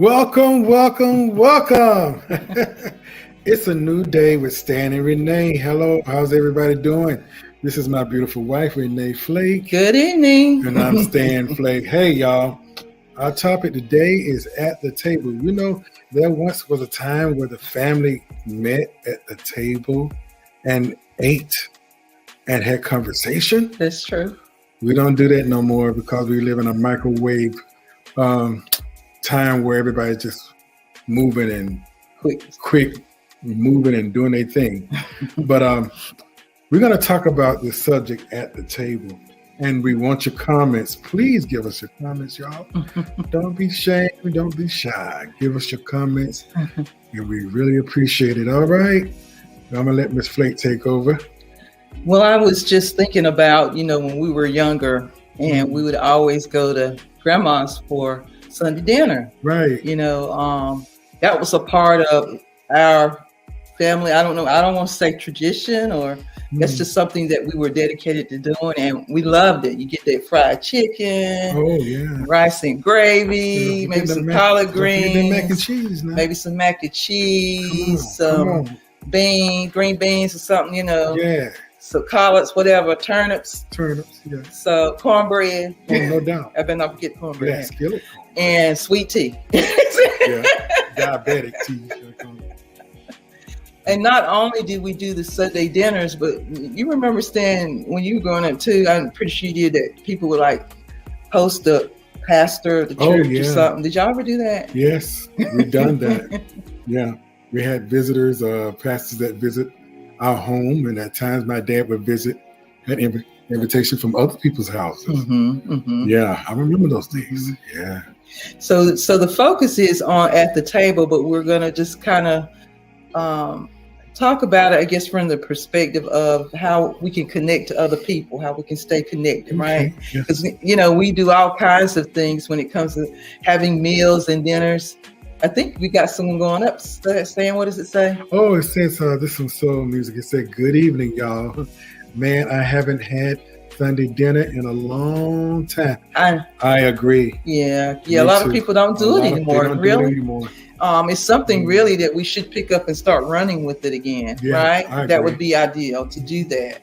Welcome, welcome, welcome. It's a new day with Stanley Renee. Hello, how's everybody doing? This is my beautiful wife, Renee Flake. Good evening. And I'm Stan Flake. Hey, y'all. Our topic today is at the table. You know, there once was a time where the family met at the table and ate and had conversation. That's true. We don't do that no more because we live in a microwave time where everybody's just moving and quick moving and doing their thing. But we're going to talk about this subject at the table, and we want your comments. Please give us your comments, y'all. Don't be ashamed, don't be shy. Give us your comments, and we really appreciate it. All right, I'm gonna let Miss Flake take over. Well, I was just thinking about, when we were younger and we would always go to grandma's for Sunday dinner. Right. That was a part of our family. I don't know. I don't want to say tradition, or that's just something that we were dedicated to doing, and we loved it. You get that fried chicken, rice and gravy, maybe some collard greens, mac and cheese, maybe some mac and cheese, some green beans or something, Yeah. So collards, whatever, turnips, yeah. So cornbread. Oh, no doubt. I better not forget cornbread. Yeah, skillet. And sweet tea. Yeah, diabetic tea. And not only did we do the Sunday dinners, but you remember, Stan, when you were growing up too, I'm pretty sure you did that. People would host the pastor of the church or something. Did y'all ever do that? Yes, we've done that. Yeah, we had visitors, pastors that visit our home, and at times my dad would visit at invitation from other people's houses. Yeah, I remember those days. Yeah. So the focus is on at the table, but we're going to just kind of talk about it, I guess, from the perspective of how we can connect to other people, how we can stay connected, right? Because, we do all kinds of things when it comes to having meals and dinners. I think we got someone going up. Stan, what does it say? Oh, it says, this is some soul music. It said, good evening, y'all. Man, I haven't had Sunday dinner in a long time. I agree. Yeah. A lot of people don't do it anymore. Really? It's something really that we should pick up and start running with it again, right? That would be ideal to do that.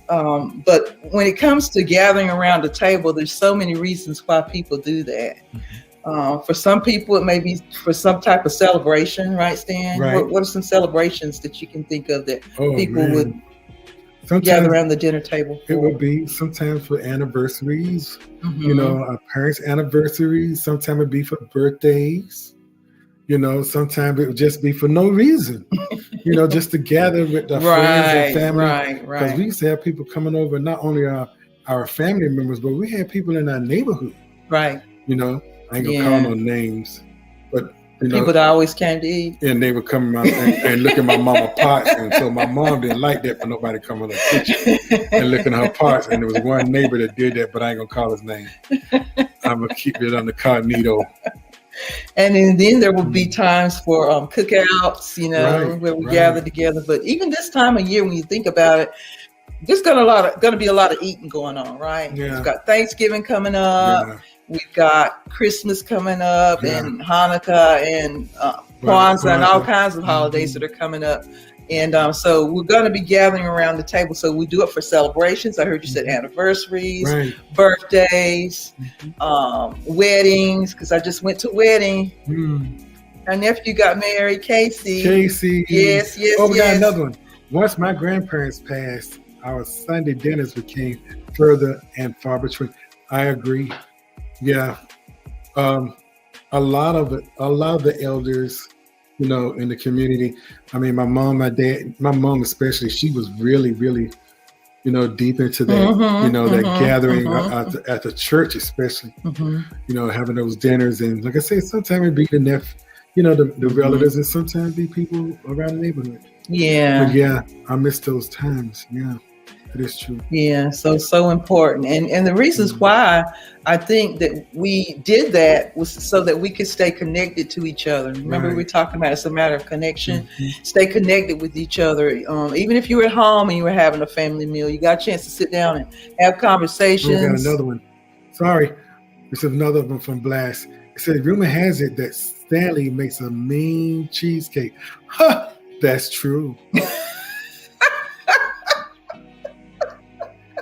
But when it comes to gathering around the table, there's so many reasons why people do that. For some people, it may be for some type of celebration, right, Stan? Right. What are some celebrations that you can think of that people would gather around the dinner table for? It would be sometimes for anniversaries, our parents' anniversaries. Sometimes it'd be for birthdays. Sometimes it would just be for no reason, just to gather with the friends and family. Right. Because we used to have people coming over, not only our family members, but we had people in our neighborhood. Right. I ain't gonna call no names, but people that always came to eat, and they would come around and look at my mama pots, and so my mom didn't like that for nobody coming in the kitchen and looking at her pots. And there was one neighbor that did that, but I ain't gonna call his name. I'm gonna keep it under cognito. And then there will be times for cookouts, where we gather together. But even this time of year, when you think about it, there's gonna be a lot of eating going on, right? Yeah. We've got Thanksgiving coming up. Yeah. We've got Christmas coming up, and Hanukkah and Kwanzaa and all kinds of holidays that are coming up. And so we're going to be gathering around the table. So we do it for celebrations. I heard you said anniversaries, birthdays, weddings, because I just went to a wedding. Our nephew got married, Casey. Yes. Oh, we got another one. Once my grandparents passed, our Sunday dinners became further and far between. I agree. Yeah. A lot of the elders, in the community. I mean, my mom, my dad, my mom especially, she was really, really, deep into that, that gathering at the church, especially, having those dinners. And like I said, sometimes it'd be the relatives, and sometimes be people around the neighborhood. Yeah. But I miss those times. Yeah. It is true. Yeah, so important. And the reasons why I think that we did that was so that we could stay connected to each other. Remember, we were talking about it's a matter of connection. Stay connected with each other. Even if you were at home and you were having a family meal, you got a chance to sit down and have conversations. We got another one. Sorry. This is another one from Blast. It said, rumor has it that Stanley makes a mean cheesecake. Huh, that's true.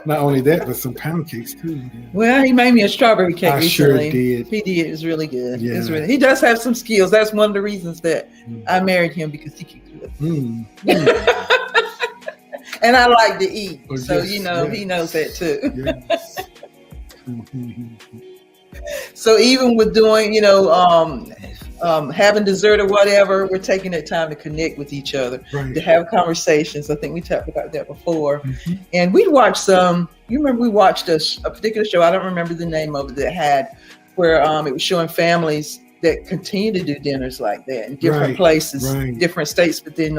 Not only that, but some pound cakes too. Yeah. Well, he made me a strawberry cake recently. Sure did. He did. It was really good. Yeah. He does have some skills. That's one of the reasons that I married him, because he can cook. And I like to eat. Oh, so, yes, he knows that too. Yes. So even with doing, having dessert or whatever, we're taking that time to connect with each other, to have conversations. I think we talked about that before. And we watched you remember we watched a particular show, I don't remember the name of it, that had where it was showing families that continue to do dinners like that in different places, different states within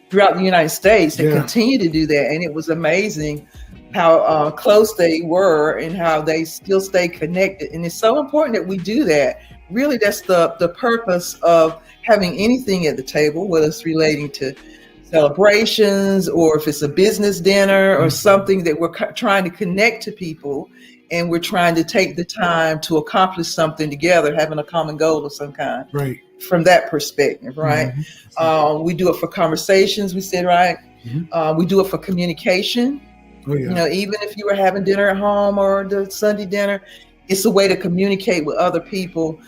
throughout the United States that continue to do that. And it was amazing how close they were and how they still stay connected. And it's so important that we do that. Really, that's the purpose of having anything at the table, whether it's relating to celebrations or if it's a business dinner or something that we're trying to connect to people, and we're trying to take the time to accomplish something together, having a common goal of some kind. Right. From that perspective, right? We do it for conversations, we said, right? We do it for communication. Oh, yeah. Even if you were having dinner at home or the Sunday dinner, it's a way to communicate with other people.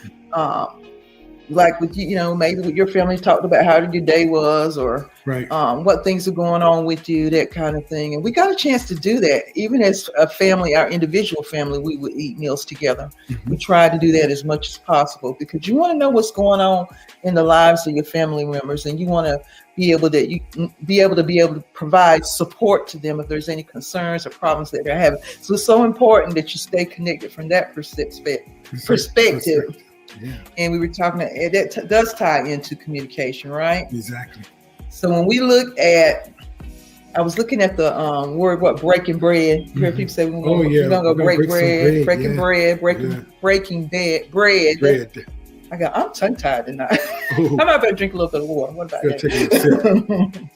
Like with maybe with your family, talked about how your day was, or what things are going on with you, that kind of thing. And we got a chance to do that. Even as a family, our individual family, we would eat meals together. We try to do that as much as possible, because you want to know what's going on in the lives of your family members, and you want to be able to provide support to them if there's any concerns or problems that they're having. So it's so important that you stay connected from that perspective. Yeah. And we were talking that does tie into communication, right? Exactly. So when we look at, I was looking at the word, breaking bread. You hear people say, we're gonna go break bread, breaking bread, breaking bread. I'm tongue tied tonight. I might better drink a little bit of water. What about that?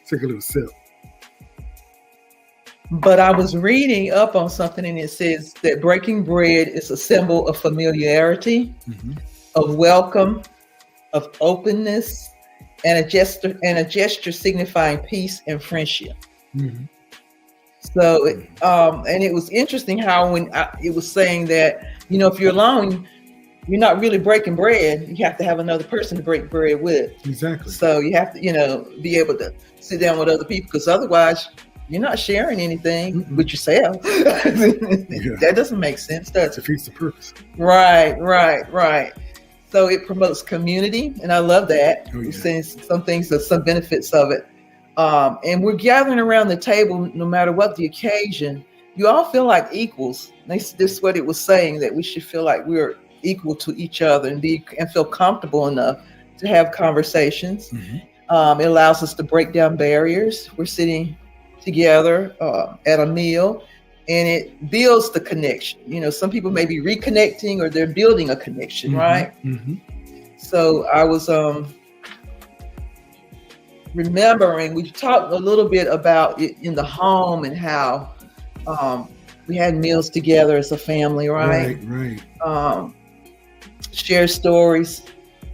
Take a little sip. But I was reading up on something, and it says that breaking bread is a symbol of familiarity, of welcome, of openness, and a gesture signifying peace and friendship. So, and it was interesting how when it was saying that, if you're alone, you're not really breaking bread. You have to have another person to break bread with. Exactly. So you have to, be able to sit down with other people, because otherwise you're not sharing anything with yourself. That doesn't make sense, does it? It defeats the purpose. Right. So it promotes community, and I love that. We're saying some things, some benefits of it. And we're gathering around the table, no matter what the occasion. You all feel like equals. This is what it was saying, that we should feel like we're equal to each other and feel comfortable enough to have conversations. It allows us to break down barriers. We're sitting together at a meal, and it builds the connection. Some people may be reconnecting, or they're building a connection, right? So I was remembering, we talked a little bit about it in the home and how we had meals together as a family, right? Share stories.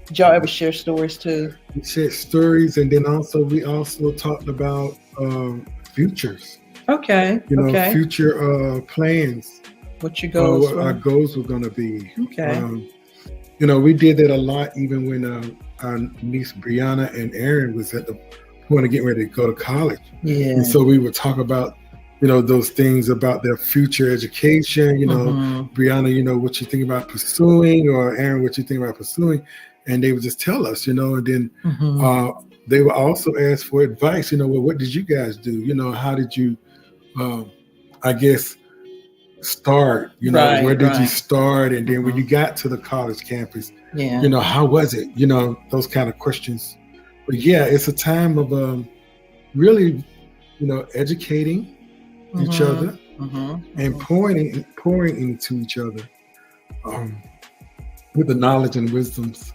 Did y'all ever share stories too? We shared stories, and then we also talked about futures. Okay. Future plans. What your goals? What our goals were going to be. Okay. We did that a lot, even when our niece Brianna and Aaron was at the point of getting ready to go to college. Yeah. And so we would talk about, those things about their future education. Brianna, what you think about pursuing, or Aaron, what you think about pursuing, and they would just tell us, and then they would also ask for advice. What did you guys do? How did you, start? Where did you start? And then when you got to the college campus, how was it? Those kind of questions. But it's a time of really, educating each other and pouring into each other with the knowledge and wisdoms,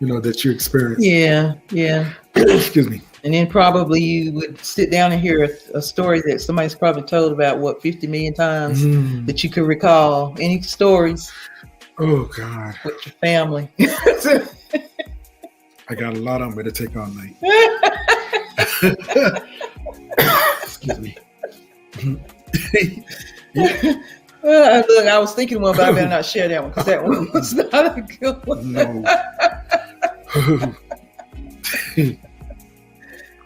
that you experience. Yeah. Excuse me. And then probably you would sit down and hear a story that somebody's probably told about 50 million times that you could recall. Any stories? Oh God. With your family. I got a lot on me to take all night. Excuse me. Look, I was thinking one, but I better not share that one because that one was not a good one. No.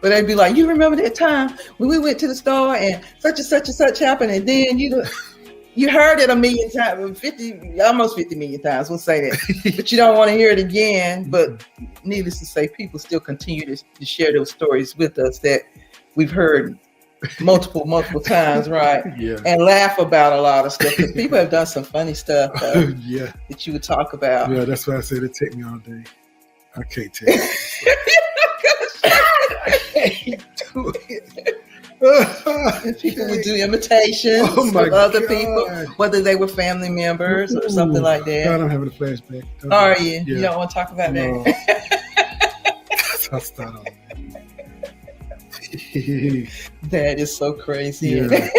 But they'd be like, you remember that time when we went to the store and such and such happened, and then you heard it a million times, almost 50 million times, we'll say that. But you don't want to hear it again. But needless to say, people still continue to share those stories with us that we've heard multiple times, right? Yeah. And laugh about a lot of stuff. Because people have done some funny stuff yeah. that you would talk about. Yeah, that's why I said it take me all day. I can't tell you. I can't do it. People would do imitations of other people, whether they were family members or something like that. God, I'm having a flashback. Are you? Yeah. You don't want to talk about that? I'll start on that. That is so crazy. Yeah.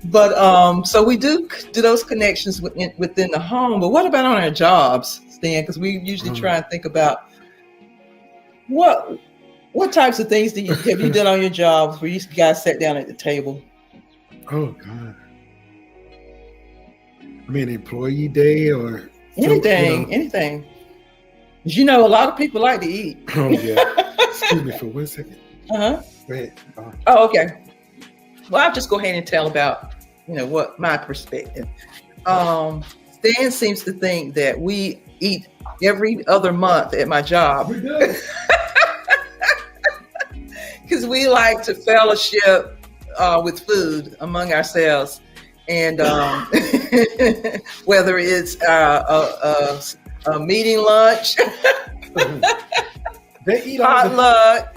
But so we do those connections within the home. But what about on our jobs, Stan? Because we usually try and think about what types of things have you done on your jobs where you guys sat down at the table? Oh God. I mean, employee day or anything, anything. Because a lot of people like to eat. Oh yeah. Excuse me for 1 second. Uh-huh. Go ahead. Oh, okay. Well, I'll just go ahead and tell about, what my perspective. Stan seems to think that we eat every other month at my job. We do. Because we like to fellowship with food among ourselves. And whether it's a meeting lunch, they eat potluck.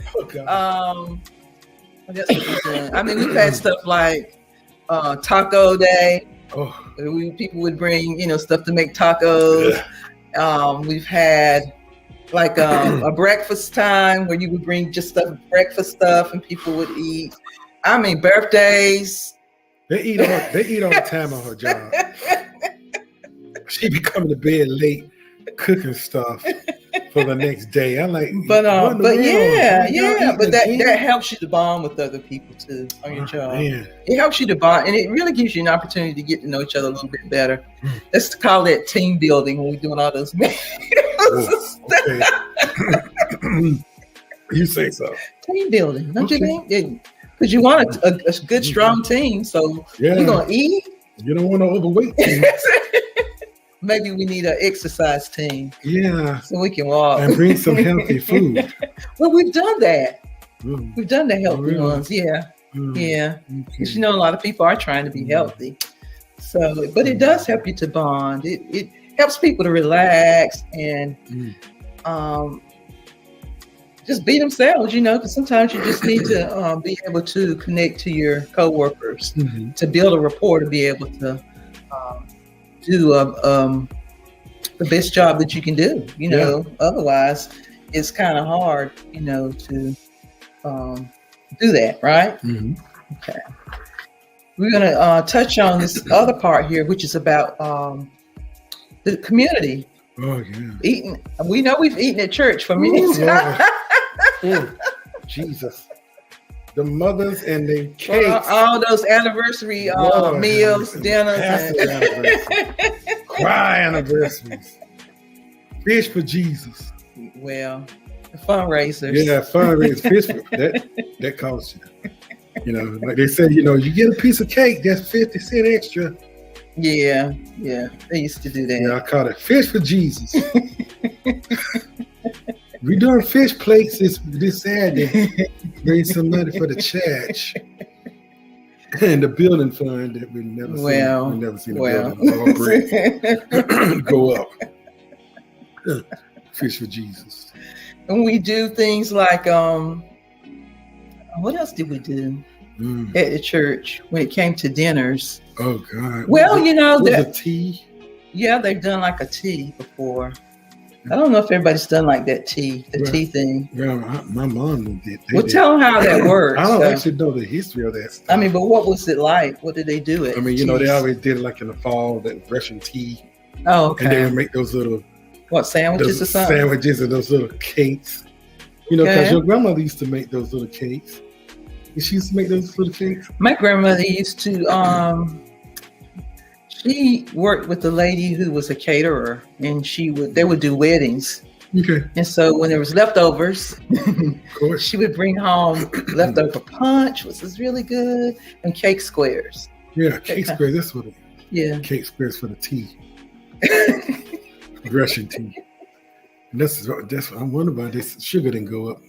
I mean, we've had stuff like taco day. Oh. People would bring, stuff to make tacos. Yeah. We've had like a breakfast time where you would bring just breakfast stuff and people would eat. I mean, birthdays. They eat all the time on her job. She be coming to bed late, cooking stuff for the next day. I'm like, but that helps you to bond with other people too on your job. Man. It helps you to bond, and it really gives you an opportunity to get to know each other a little bit better. Let's call that team building when we're doing all those meals. Okay. You say so. Team building, don't you think? Because you want a good, strong team, so you're gonna eat. You don't want an overweight team. Maybe we need an exercise team. Yeah. So we can walk. And bring some healthy food. Well, we've done that. We've done the healthy ones. Yeah. Yeah. Because a lot of people are trying to be healthy. So, but it does help you to bond. It helps people to relax and just be themselves, because sometimes you just need to be able to connect to your coworkers, to build a rapport, to be able to do the best job that you can do. Otherwise it's kind of hard, to do that, right? Okay. We're going to touch on this other part here, which is about the community. Oh yeah. Eating. We know we've eaten at church for minutes. Jesus. The mothers and the cakes. All those anniversary meals, dinners. Cry anniversaries. Fish for Jesus. Well, fundraisers. Yeah, fundraisers. Fish for, that costs you. Like they said, you get a piece of cake, that's 50 cents extra. Yeah. They used to do that. Yeah, I call it fish for Jesus. We're doing fish plates this Saturday. Raise some money for the church and the building fund that we've never seen. We've never seen the building go up. Fish for Jesus. And we do things like what else did we do at the church when it came to dinners? Oh God! Well, the tea. Yeah, they've done like a tea before. I don't know if everybody's done like that tea thing. Yeah, my mom did. Tell them how that works. I don't actually know the history of that stuff. I mean, but what was it like? What did they do it? I mean, they always did it like in the fall, that Russian tea. Oh, okay. And they would make those little What, sandwiches or something? Sandwiches and those little cakes. You know, because your grandmother used to make those little cakes. She used to make those little cakes. My grandmother used to. She worked with a lady who was a caterer, and they would do weddings. Okay. And so when there was leftovers, of course, she would bring home leftover punch, which was really good, and cake squares. Yeah, cake squares. That's what it is. Yeah. Cake squares for the tea. Russian tea. And that's I wonder why this sugar didn't go up.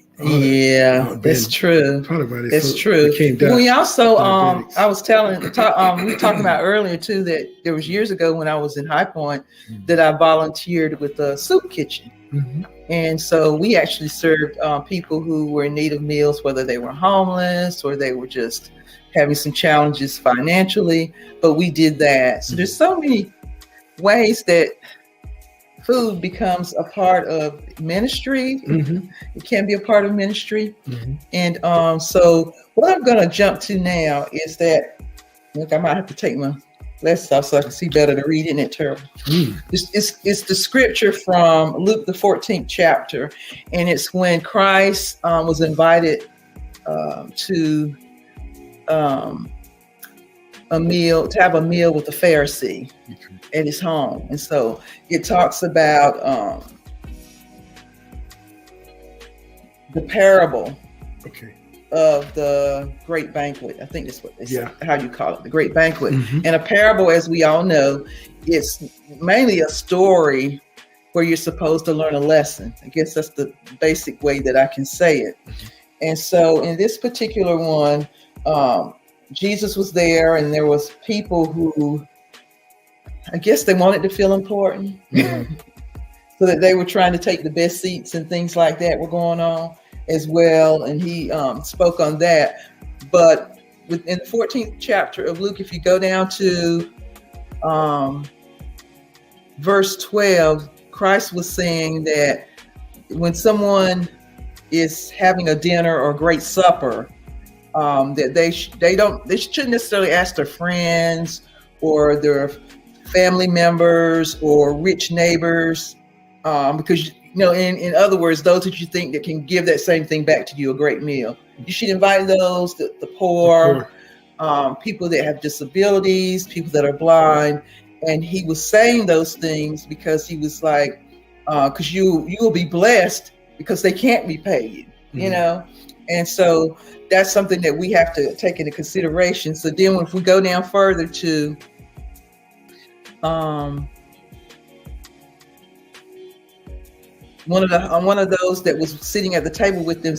That's true. That's true. We also, I was we were talking about earlier too, that there was years ago when I was in High Point that I volunteered with a soup kitchen. Mm-hmm. And so we actually served people who were in need of meals, whether they were homeless or they were just having some challenges financially, but we did that. So there's so many ways that food becomes a part of ministry. Mm-hmm. It can be a part of ministry. Mm-hmm. And so what I'm going to jump to now is that, look, I might have to take my glasses off so I can see better to read it. Isn't it terrible? It's the scripture from Luke, the 14th chapter. And it's when Christ was invited to have a meal with the Pharisee at his home. And so it talks about the parable of the great banquet. I think that's what they say, how you call it, the great banquet. Mm-hmm. And a parable, as we all know, it's mainly a story where you're supposed to learn a lesson. I guess that's the basic way that I can say it. Mm-hmm. And so in this particular one, Jesus was there, and there was people who, I guess they wanted to feel important, so that they were trying to take the best seats and things like that were going on as well. And he spoke on that. But in the 14th chapter of Luke, if you go down to verse 12, Christ was saying that when someone is having a dinner or a great supper, that they shouldn't necessarily ask their friends or their family members or rich neighbors, because in other words, those that you think that can give that same thing back to you, a great meal. You should invite those, the poor, people that have disabilities, people that are blind. And he was saying those things because he was like, because you will be blessed because they can't repay you, you know. And so that's something that we have to take into consideration. So then if we go down further to one of those that was sitting at the table with them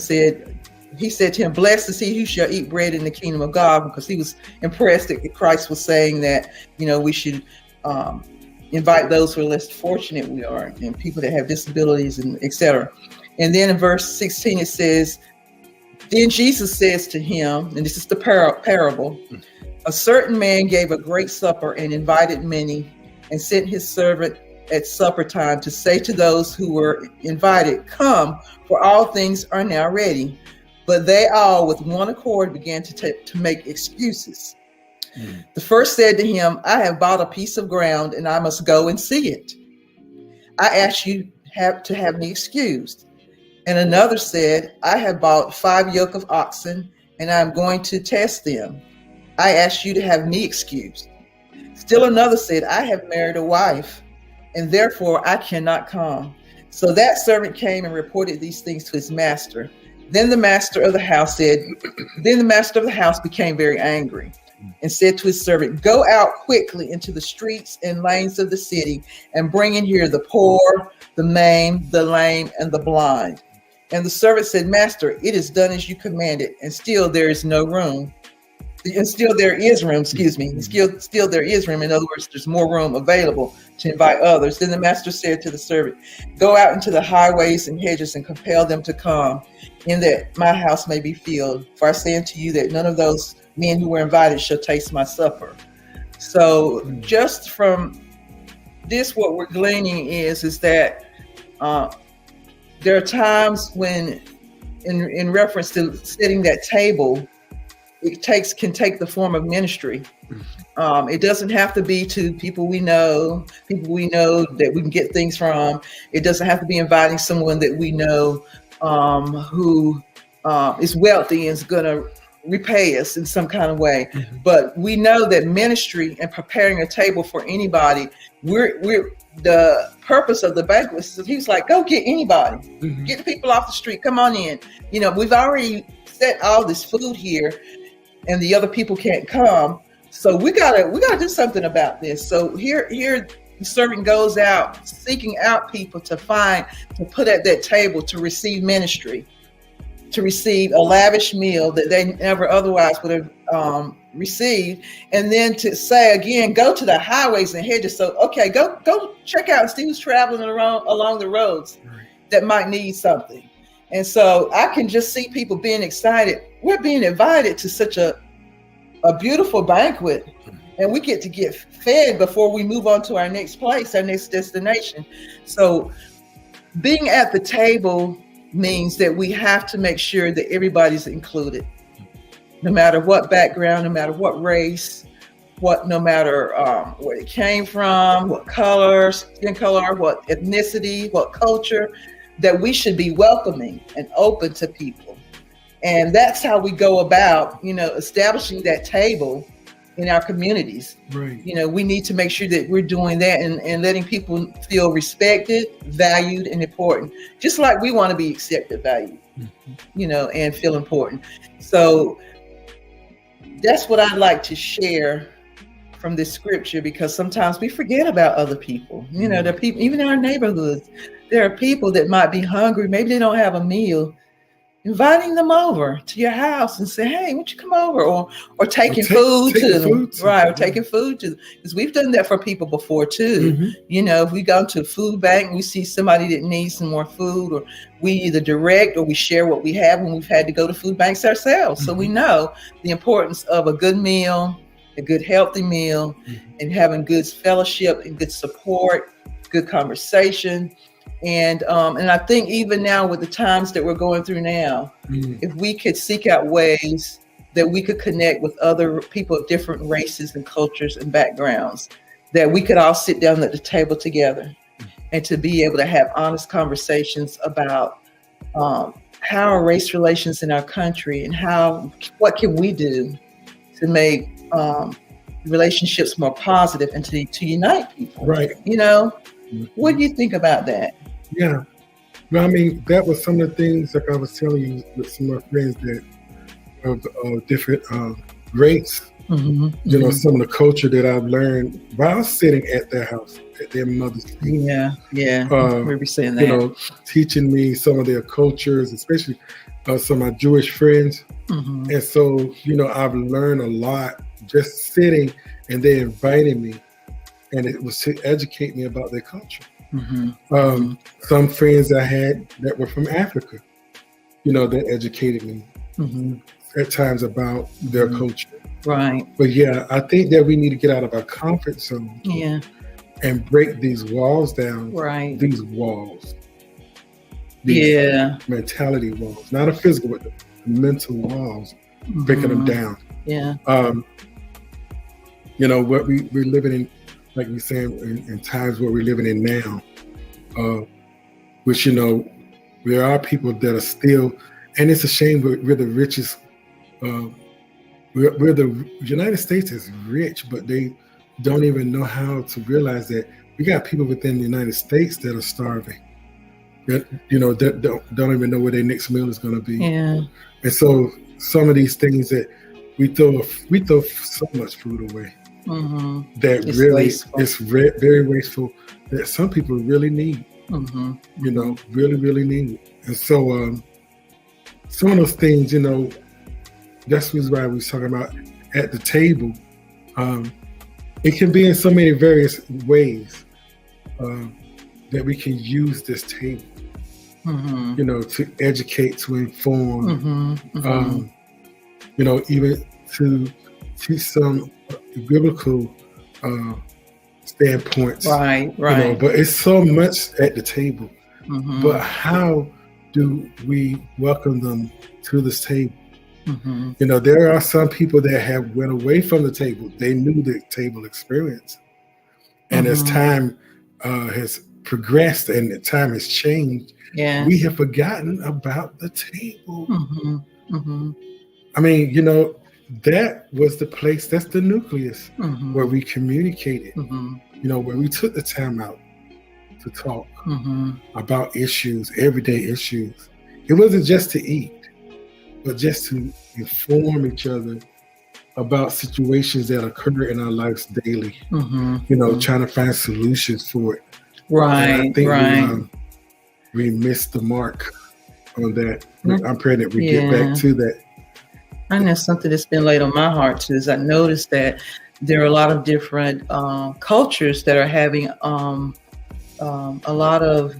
he said to him, "Blessed is he who shall eat bread in the kingdom of God," because he was impressed that Christ was saying that, we should invite those who are less fortunate we are, and people that have disabilities, and etc. And then in verse 16 it says, "Then Jesus says to him," and this is the parable, "A certain man gave a great supper and invited many, and sent his servant at supper time to say to those who were invited, 'Come, for all things are now ready.' But they all with one accord began to make excuses. The first said to him, 'I have bought a piece of ground and I must go and see it. I ask you to have me excused.' And another said, 'I have bought 5 yoke of oxen and I am going to test them. I ask you to have me excused.' Still another said, 'I have married a wife and therefore I cannot come.' So that servant came and reported these things to his master. Then the master of the house became very angry and said to his servant, 'Go out quickly into the streets and lanes of the city and bring in here the poor, the maimed, the lame, and the blind.' And the servant said, 'Master, it is done as you commanded, and still there is no room. And still there is room, excuse me. Still there is room. In other words, there's more room available to invite others.' Then the master said to the servant, 'Go out into the highways and hedges and compel them to come, in that my house may be filled. For I say unto you that none of those men who were invited shall taste my supper.'" So just from this, what we're gleaning is that there are times when, in reference to setting that table, can take the form of ministry. It doesn't have to be to people we know that we can get things from. It doesn't have to be inviting someone that we know who is wealthy and is going to repay us in some kind of way. Mm-hmm. But we know that ministry and preparing a table for anybody, we're the purpose of the banquet is he's like, go get anybody, Mm-hmm. get the people off the street, come on in. You know, we've already set all this food here and the other people can't come. So we gotta do something about this. So here the servant goes out seeking out people to put at that table to receive ministry, to receive a lavish meal that they never otherwise would have received, and then to say again, go to the highways and hedges. So okay, go check out and see who's traveling along the roads that might need something. And so I can just see people being excited. We're being invited to such a beautiful banquet, and we get to get fed before we move on to our next place, our next destination. So being at the table means that we have to make sure that everybody's included, no matter what background, no matter what race, no matter where they came from, what color, skin color, what ethnicity, what culture, that we should be welcoming and open to people. And that's how we go about, establishing that table in our communities. Right. We need to make sure that we're doing that and letting people feel respected, valued, and important, just like we want to be accepted, valued, and feel important. So that's what I'd like to share from this scripture, because sometimes we forget about other people. There are people, even in our neighborhoods, there are people that might be hungry. Maybe they don't have a meal. Inviting them over to your house and say, hey, won't you come over? Or taking food to them. Right, or taking food to them. Because we've done that for people before too. Mm-hmm. If we go to a food bank and we see somebody that needs some more food, or we either direct or we share what we have when we've had to go to food banks ourselves. Mm-hmm. So we know the importance of a good meal, a good healthy meal, and having good fellowship and good support, good conversation. And I think even now with the times that we're going through now, if we could seek out ways that we could connect with other people of different races and cultures and backgrounds, that we could all sit down at the table together and to be able to have honest conversations about how are race relations in our country and what can we do to make relationships more positive and to unite people. Right. What do you think about that? Yeah. Well, I mean, that was some of the things, like I was telling you with some of my friends that of different race, some of the culture that I've learned while sitting at their house, at their mother's feet. Yeah. We were saying that. Teaching me some of their cultures, especially some of my Jewish friends. And so, I've learned a lot just sitting, and they invited me, and it was to educate me about their culture. Some friends I had that were from Africa, that educated me at times about their culture. Right. But yeah, I think that we need to get out of our comfort zone. Yeah. And break these walls down. Right. These walls. These mentality walls, not a physical, but the mental walls, breaking them down. Yeah. What we're living in, like we saying, in times where we're living in now, which, there are people that are still, and it's a shame we're the richest, we're the United States is rich, but they don't even know how to realize that we got people within the United States that are starving, that, that don't even know where their next meal is going to be. Yeah. And so some of these things that we throw so much food away. That it's really wasteful. It's very wasteful, that some people really need, really need. And so some of those things, that's the reason why we was talking about at the table. It can be in so many various ways that we can use this table, to educate, to inform, even to teach some biblical standpoints. Right. But it's so much at the table. But how do we welcome them to this table? Mm-hmm. You know, there are some people that have went away from the table. They knew the table experience. And as time has progressed and the time has changed, we have forgotten about the table. Mm-hmm. Mm-hmm. I mean, you know, that was the place, that's the nucleus where we communicated, you know, where we took the time out to talk about issues, everyday issues. It wasn't just to eat, but just to inform each other about situations that occur in our lives daily. You know, trying to find solutions for it. Right. And I think we missed the mark on that. I'm praying that we get back to that. I know something that's been laid on my heart too is I noticed that there are a lot of different cultures that are having a lot of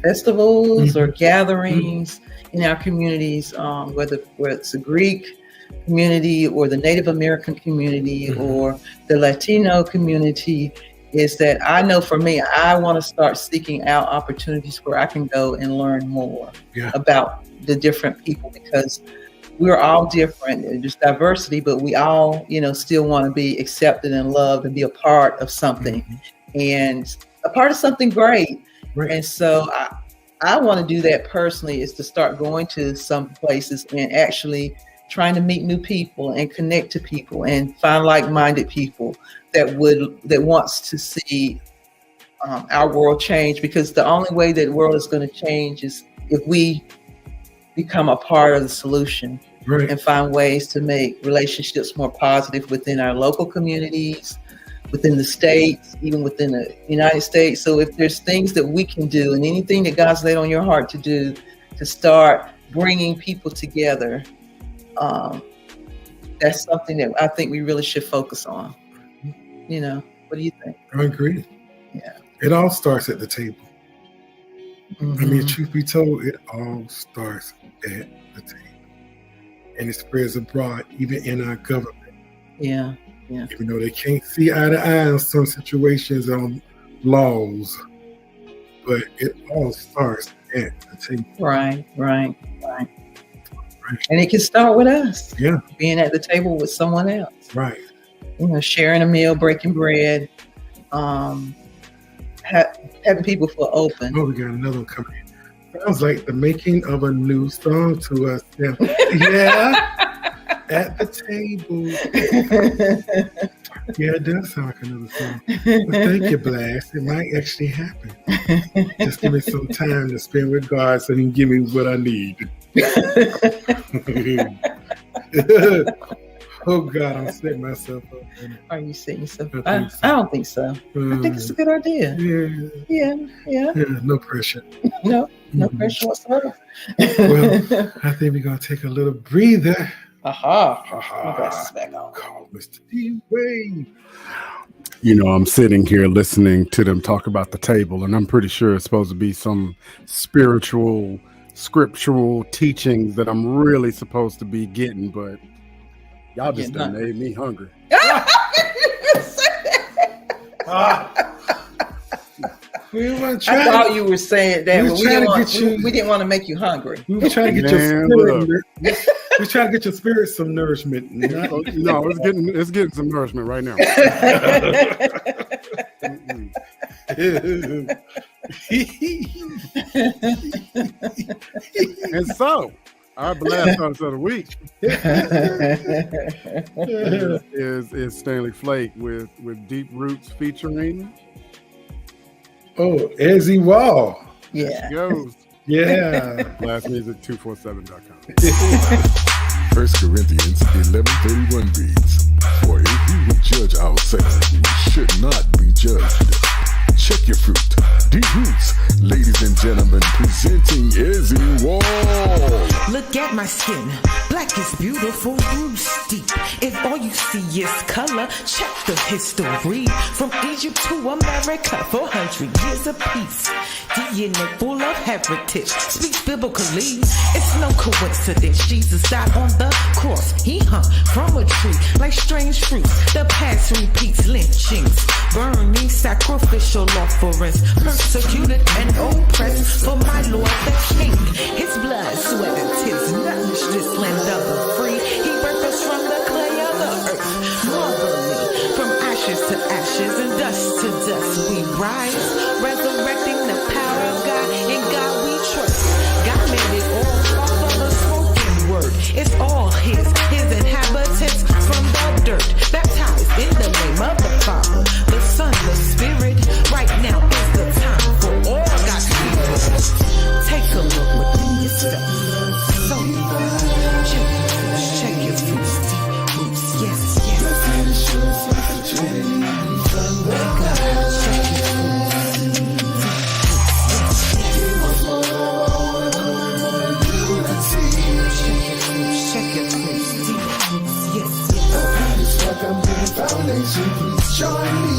festivals or gatherings in our communities, whether it's a Greek community or the Native American community or the Latino community. Is that I know for me, I want to start seeking out opportunities where I can go and learn more about the different people, because we're all different. There's diversity, but we all, you know, still want to be accepted and loved and be a part of something and a part of something great. Right. And so I want to do that personally, is to start going to some places and actually trying to meet new people and connect to people and find like-minded people that wants to see our world change, because the only way that the world is going to change is if we become a part of the solution and find ways to make relationships more positive within our local communities, within the states, even within the United States. So if there's things that we can do and anything that God's laid on your heart to do to start bringing people together, that's something that I think we really should focus on. You know, what do you think? I agree. Yeah. It all starts at the table. I mean, truth be told, it all starts at the table. And it spreads abroad, even in our government. Yeah. Even though they can't see eye to eye on some situations on laws, but it all starts at the table. Right. And it can start with us. Yeah. Being at the table with someone else. Right. You know, sharing a meal, breaking bread, having people feel open. Oh, we got another one coming in. Sounds like the making of a new song to us. Yeah. At the table. Yeah, it does sound like another song. But thank you, Blast. It might actually happen. Just give me some time to spend with God so he can give me what I need. Oh God, I'm setting myself up. Are you setting yourself up? I don't think so. I think it's a good idea. Yeah. No pressure. No pressure whatsoever. Well, I think we're gonna take a little breather. Back on. Call Mr. D-Wave. You know, I'm sitting here listening to them talk about the table, and I'm pretty sure it's supposed to be some spiritual, scriptural teachings that I'm really supposed to be getting, but y'all just done made me hungry. I thought you were saying that, but we didn't want to make you hungry. We were trying to get your spirit. We're trying to get your spirit some nourishment. No, it's getting some nourishment right now. And so, our blast artist of the week is Stanley Flake with Deep Roots featuring Ezzy Wall. Yeah. Goes. Yeah. Blastmusic247.com. 1 Corinthians 11:31 reads, "For if we would judge ourselves, we should not be judged." Check your fruit. Deep Roots, ladies and gentlemen, presenting Ezzy Wall. Look at my skin, black is beautiful, roots deep. If all you see is color, check the history. From Egypt to America, 400 years apiece. DNA full of heritage, speaks biblically. It's no coincidence, Jesus died on the cross. He hung from a tree like strange fruits. The past repeats lynchings, burning sacrificial offerings, persecuted and oppressed for my Lord the King. His blood, sweat, and tears nourished this land Father, the Son, the Spirit. Right now is the time for all God's people. Take a look within yourself. So check your fruits, deep roots. Yes, yes. Check your fruits, deep roots. Yes, yes. I'm building foundation, please join me.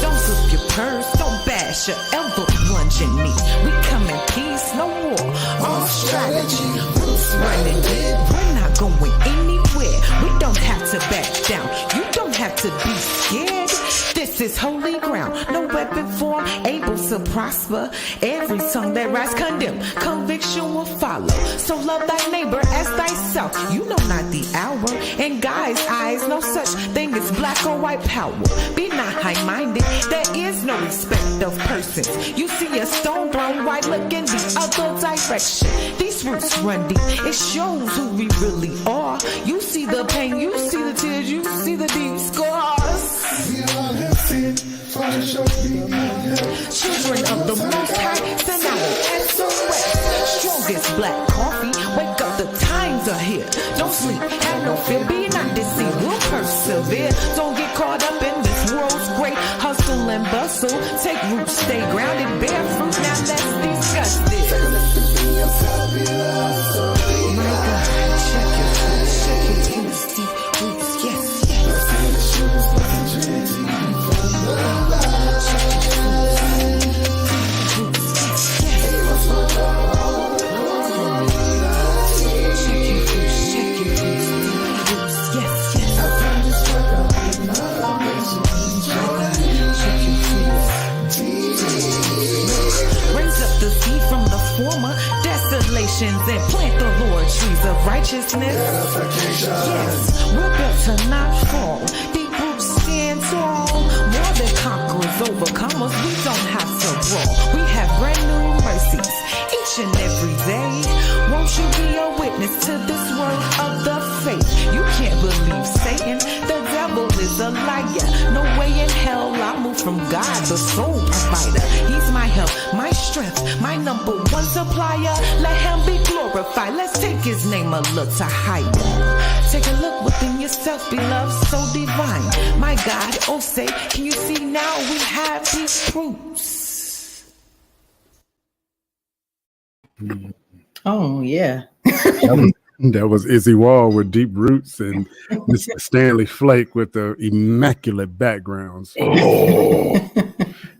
Don't flip your purse, don't bash your elbow plunging me. We come in peace, no war, all strategy. Roots running deep, we're not going anywhere. We don't have to back down, you don't have to be scared. This is holy ground, no weapon form able to prosper. Every tongue that rise condemn, conviction will follow. So love thy neighbor as thyself. You know not the hour. In God's eyes, no such thing as black or white power. Be not high-minded, there is no respect of persons. You see a stone thrown, why look in the other direction? These roots run deep, it shows who we really are. You see the pain, you see the tears, you see the deep scars. We all have sinned, fallen short, we need help. Children of the Most High, send out an SOS. Strongest black coffee, wake up, the times are here. Don't sleep, have no fear, be not deceived, we'll persevere. Don't get caught up in this world's great hustle and bustle. Take roots, stay grounded, bear fruit, now let's discuss this. My God, check your fruits, deep roots, yes, yes. Former desolations and plant the Lord trees of righteousness. Yes, we're built to not fall. Deep roots stand tall. More than conquerors, overcomers. We don't have to brawl. We have brand new mercies each and every day. Won't you be a witness to this word of the faith? You can't believe Satan. The devil is a liar. No way in hell I move from God, the soul provider. He's my help, my strength, my number one supplier. Let him be glorified. Let's take his name a little higher. Take a look within yourself, beloved, so divine. My God, oh say, can you see now we have these fruits? Oh, yeah. That was Izzy Wall with Deep Roots and Mr. Stanley Flake with the immaculate backgrounds. Oh,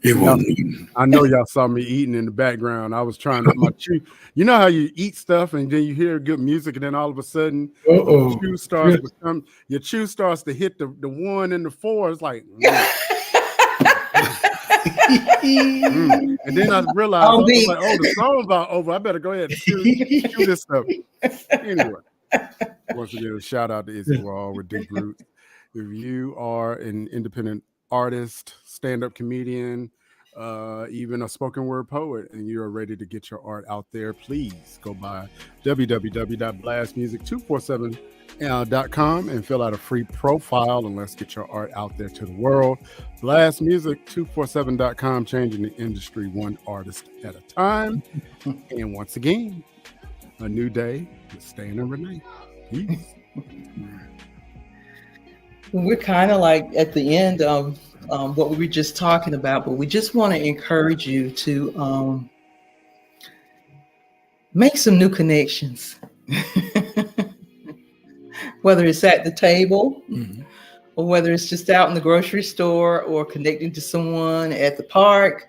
it wasn't. I know y'all saw me eating in the background. I was trying to my chew. You know how you eat stuff and then you hear good music and then all of a sudden your chew starts to hit the 1 and the 4. It's like and then I realized I was like, the song's about over. I better go ahead and chew this stuff. Anyway, once again, a shout out to Izzy Wall with Deep Roots. If you are an independent artist, stand-up comedian, even a spoken word poet, and you're ready to get your art out there, please go by www.blastmusic247.com and fill out a free profile and let's get your art out there to the world. Blastmusic247.com, changing the industry one artist at a time. And once again, a new day with Stanley Renee. Peace. We're kind of like at the end of what we were just talking about, but we just want to encourage you to make some new connections. Whether it's at the table, or whether it's just out in the grocery store or connecting to someone at the park.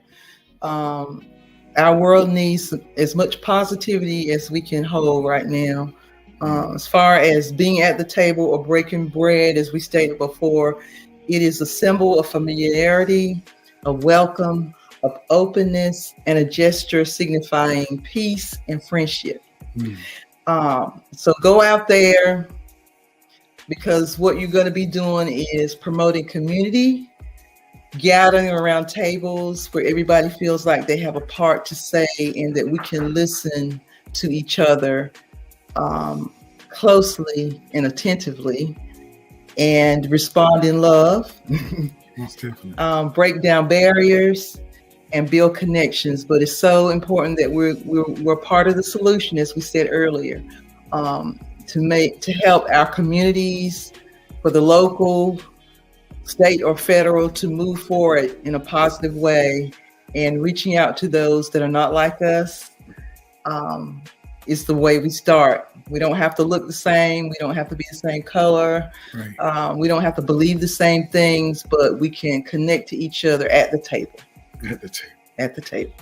Our world needs as much positivity as we can hold right now. As far as being at the table or breaking bread, as we stated before, it is a symbol of familiarity, a welcome, of openness, and a gesture signifying peace and friendship. So go out there, because what you're going to be doing is promoting community, gathering around tables where everybody feels like they have a part to say and that we can listen to each other closely and attentively, and respond in love, Most definitely. break down barriers, and build connections. But it's so important that we're part of the solution, as we said earlier, to help our communities, for the local, state, or federal, to move forward in a positive way, and reaching out to those that are not like us is the way we start. We don't have to look the same. We don't have to be the same color. Right. We don't have to believe the same things, but we can connect to each other at the table. At the table. At the table.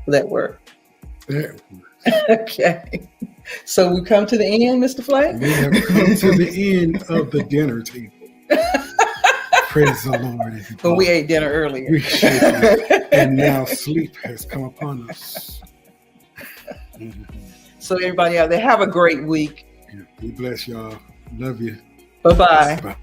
Will that work? That works. Okay. So we come to the end, Mr. Flake? We have come to the end of the dinner table. Praise the Lord, everybody. But we ate dinner earlier. We sure did. And now sleep has come upon us. So everybody out there, have a great week. Yeah, we bless y'all. Love you. Bye-bye. Bye.